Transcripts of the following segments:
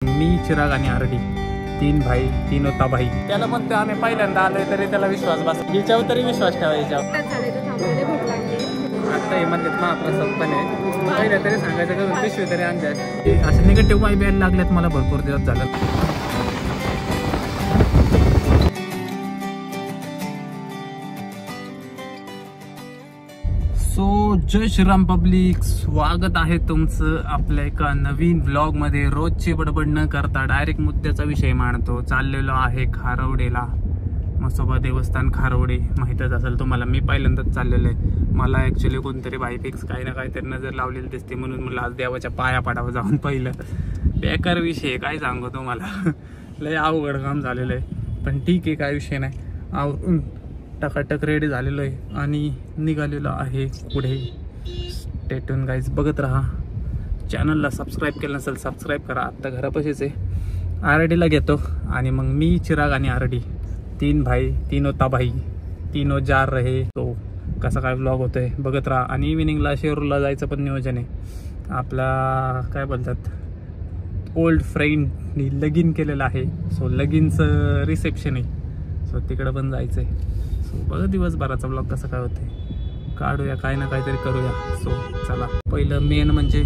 मी चिराग आणि आरडी तीन भाई तीन होता भाई. त्याला म्हणतो आम्ही पहिल्यांदा आलोय तरी त्याला विश्वास बस हिच्यावर तरी विश्वास ठेवायचा. आता हे म्हणतात महाप्रसाद पण आहे पहिल्या तरी सांगायचं करून पिशवी तरी आणतात. असे निगेटिव्ह वाईब यायला लागल्यात मला भरपूर दिवस झालं. सो जय श्रीराम पब्लिक, स्वागत आहे तुमचं आपल्या एका नवीन व्लॉग मध्ये. रोजची बडबड न करता डायरेक्ट मुद्द्याचा विषय मांडतो. चाललेलो आहे खारवडेला, मसोबा देवस्थान खारवडे. माहीतच असेल तुम्हाला, मी पहिल्यांदाच चाललेलो आहे. मला ॲक्च्युली कोणतरी बाई फिक्स काही ना काहीतरी नजर लावलेली दिसते म्हणून मला आज देवाच्या पाया पडावं जाऊन. पहिलं बेकार विषय काय सांगू तुम्हाला, लय अवघड काम झालेलं आहे. पण ठीक आहे, काय विषय नाही. आवरून टकाटक रेडी झालेलो आहे आणि निघालेलो आहे पुढे. स्टे ट्यून गाईज, बघत राहा. चॅनलला सबस्क्राईब केलं नसेल सबस्क्राईब करा. आत्ता घरापाशीच आहे. आरडीला घेतो आणि मग मी चिराग आणि आरडी तीन भाई तीन होता भाई तीनो जार रहे. तो कसा काय व्लॉग होतोय बघत राहा. आणि इव्हिनिंगला शेरूरला जायचं पण नियोजन आहे. आपला काय बोलतात ओल्ड फ्रेंडनी लगीन केलेलं आहे. सो लगीनचं रिसेप्शन आहे. सो तिकडं पण जायचं आहे. सो बघा दिवसभराचा ब्लॉग कसा काय होते, काढूया काय ना काहीतरी करूया. सो चला, पहिलं मेन म्हणजे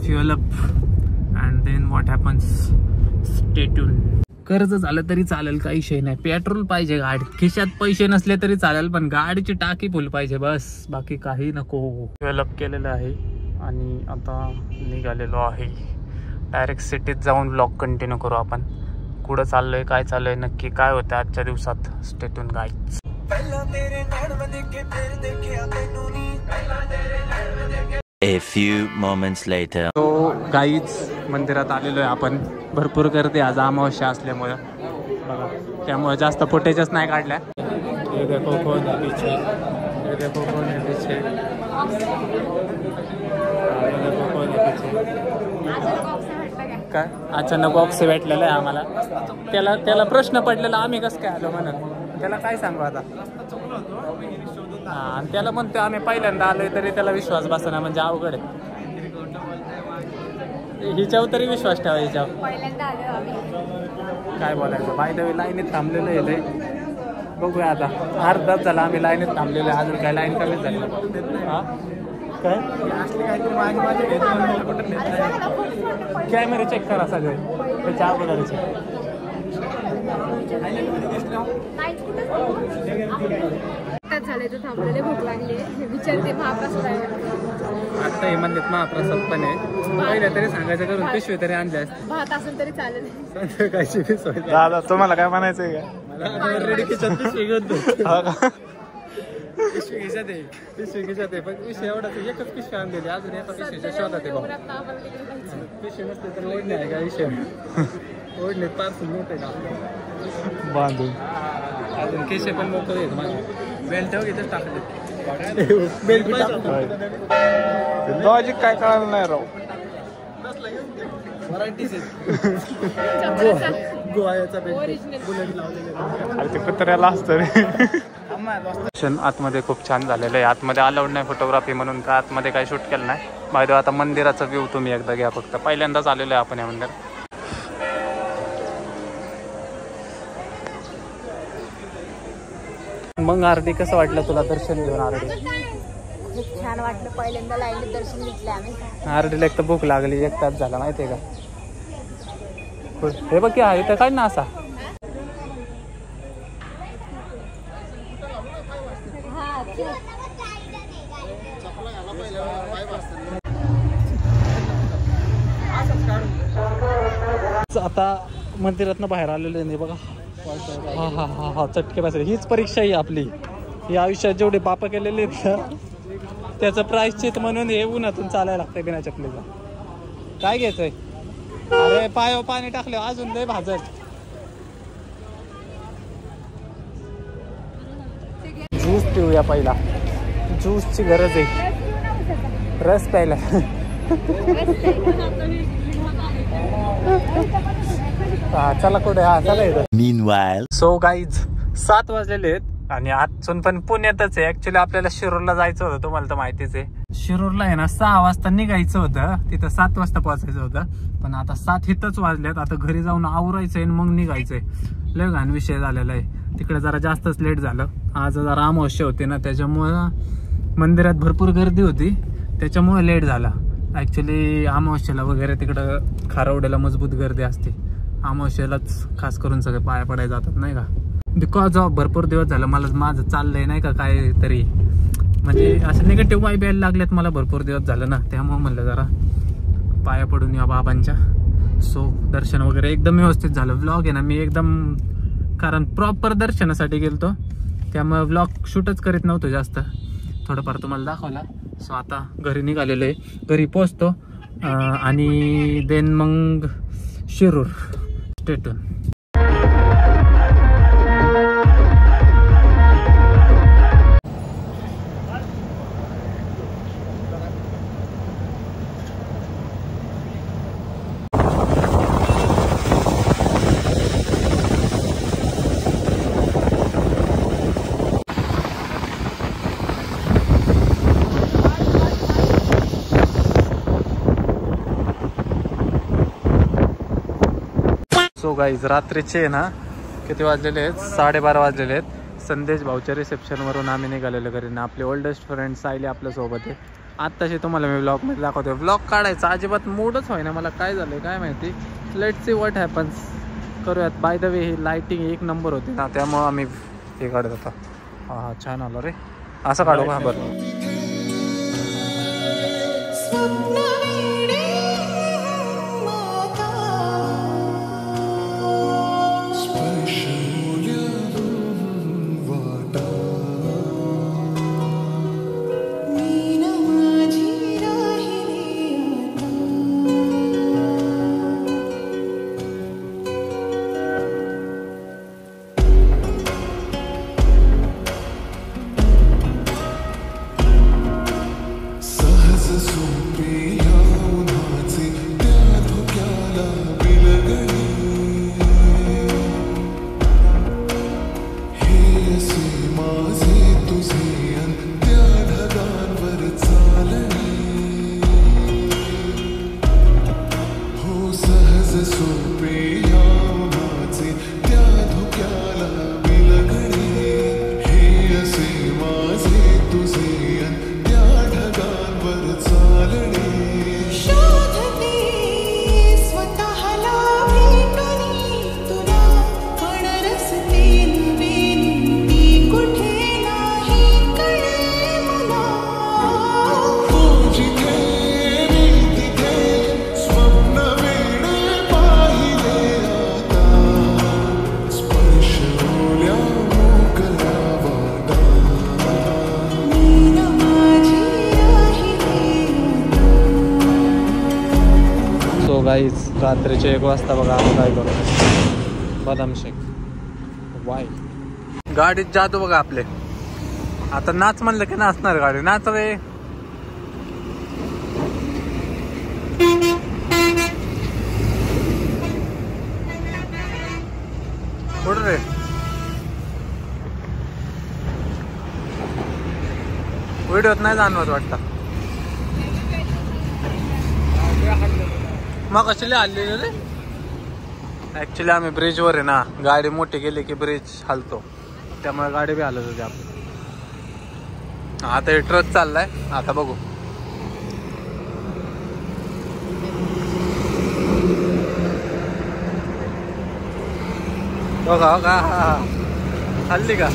fuel up and then what happens. Stay tuned. कर्ज झालं तरी चालेल, काही विषय नाही. पेट्रोल पाहिजे गाडीत, खिशात पैसे नसले तरी चालेल पण गाडीची टाकी फुल पाहिजे बस, बाकी काही नको. फ्युअल अप केलेलं आहे आणि आता निघालेलो आहे. डायरेक्ट सिटीत जाऊन ब्लॉग कंटिन्यू करू आपण. कुठं चाललोय, काय चाललोय, नक्की काय होतं आजच्या दिवसात. Stay tune guys. A few moments later. तो गाईज मंदिरात आलेलो आहे आपण. भरपूर गर्दी आज अमावस्या असल्यामुळं बघा, त्यामुळे जास्त फुटेजच नाही काढल्या. हे देखो कोण आहे पीछे, हे देखो कोण आहे पीछे, हे देखो कोण आहे पीछे. काय अचानक बॉक्स भेटलेला आहे आम्हाला. त्याला प्रश्न पडलेला आम्ही कसं काय आलो म्हणून. त्याला काय सांगू आता. हां, आणि त्याला म्हणतो आम्ही पहिल्यांदा आलोय तरी त्याला विश्वास बसना, म्हणजे अवघड आहे. हिच्यावर तरी विश्वास ठेवा. हिच्यावर काय बोलायचं. बाय द वे लाईनीत थांबलेलं आहे लय. बघूया आता, अर्धाच झाला आम्ही लाईनीत थांबलेलो आहे. अजून काय लाईन कमीच झाली. हां काय कॅमेरे चेक करा सगळे त्याच्या अगोदरचे. झाले तर थांबलेले, भूक लागली विचारते महाप्रसाद आहे. आता हे म्हणतात महाप्रसाद पण आहे पहिल्या तरी सांगायचं करून पिशवी तरी आणल्या. भात असेल तरी चालेल. संध्याकाळची दादा तुम्हाला काय म्हणायचंय का? मला रेडी किचन पिशवी घेऊन पिशवी घ्यायच्यात आहे, पिशवी घ्यायच्यात आहे. पण विषय एवढा एकच पिशवी आणलेली, अजून एका पिशवीच्या शोधात आहे. पिशवी नसते तर ओढणे आहे का विषय. ओढणे पार्सल मोठे का बांधून अजून केशे पण मोकळे आहेत माझे. बेल्ट घेतच टाकले. बेल्ट लॉजिक काय कळालं नाही राव. गोव्याचा बुलेट लावलेला. अरे ते कुत्र्याला असतं रे. आतमध्ये खूप छान झालेलं आहे. आतमध्ये अलाउड नाही फोटोग्राफी म्हणून का आतमध्ये काही शूट केलं नाही. बाय द वे आता मंदिराचा व्ह्यू तुम्ही एकदा घ्या फक्त. पहिल्यांदाच आलेलो आहे आपण या मंदिरात. मग आरडी कसं वाटलं तुला दर्शन घेऊन? आरडी खूप छान वाटलं. पहिल्यांदा लाईनीत दर्शन घेतलं आम्ही. आरडीला एक तर भूक लागली, 1 तास झाला माहितीये का. हे बघ की आहे तर काय ना असा. आता मंदिरातनं बाहेर आलेलो नाही बघा. हा हा हा हा चटके बसले. हीच परीक्षा आहे आपली. ही आयुष्यात जेवढे पाप केलेले आहेत त्याचं प्रायश्चित म्हणून हे उन्हातून चालायला लागतंय बिना चपलीचा. काय घ्यायचंय? अरे पायावर पाणी टाकले अजून लय भाजत. ज्यूस पिऊया पहिला. ज्यूसची गरज आहे. रस प्यायला. हा चला कुठे. हा चला इथं. Meanwhile. सो गाईज 7 वाजलेले आहेत आणि आजून पण पुण्यातच आहे. ऍक्च्युली आपल्याला शिरूरला जायचं होतं, तुम्हाला तर माहितीच आहे. शिरूरला आहे ना 6 वाजता निघायचं होतं, तिथं 7 वाजता पोहोचायचं होतं. पण आता 7 इथंच वाजल्यात. आता घरी जाऊन आवरायचंय आणि मग निघायचंय. लय घाण विषय झालेला आहे. तिकडे जरा जास्तच लेट झालं. आज जरा अमावस्या होती ना, त्याच्यामुळं मंदिरात भरपूर गर्दी होती, त्याच्यामुळे लेट झाला. ऍक्च्युली अमावस्याला वगैरे तिकडं खारवड्याला मजबूत गर्दी असते. अमावस्यालाच खास करून सगळे पाया पडायला जातात नाही का. बिकॉज ऑफ भरपूर दिवस झालं मला माझं चाललंय नाही का काहीतरी, म्हणजे असं निगेटिव्ह वाईब यायला लागल्यात मला भरपूर दिवस झालं ना. त्यामुळे म्हणलं जरा पाया पडून या बाबांच्या. सो दर्शन वगैरे एकदम व्यवस्थित झालं. व्लॉग आहे ना मी एकदम, कारण प्रॉपर दर्शनासाठी गेलतो, त्यामुळे व्लॉग शूटच करीत नव्हतो जास्त, थोडंफार तुम्हाला दाखवला. सो आता घरी निघालेलो आहे, घरी पोचतो आणि देन मग शिरूर. स्टेटून सो गाईज रात्रीचे ना किती वाजलेले आहेत, 12:30 वाजलेले आहेत. संदेश भाऊच्या रिसेप्शनवरून आम्ही निघालेलो घरी ना. आपले ओल्डेस्ट फ्रेंड सायली आपल्यासोबत आहे. आत्ताशी तुम्हाला मी व्लॉगमध्ये दाखवतो. व्लॉग काढायचा अजिबात मूडच होईना मला, काय झालं काय माहिती. Let's see what happens. करूयात. बाय द वे ही लाईटिंग एक नंबर होती ना, त्यामुळं आम्ही हे काढत होता. हा छान आलं रे. असं काढू का बरं. गाईज रात्रीचे 1 वाजता बघा आम्ही काय करू. बदाम शेक वाय गाडीत जातो बघा आपले. आता नाच म्हणलं की नाचणार गाडी. नाच रे. कुठं रे. व्हिडिओत नाही जाणवत वाटतं. मग कशाले हल्लेलं रे. ऍक्च्युली आम्ही ब्रिजवर आहे ना, गाडी मोठी गेली की ब्रिज हलतो, त्यामुळे गाडी बी हलत होती आपली. आता हे ट्रक चाललाय, आता बघू. बघा का हल्ली का.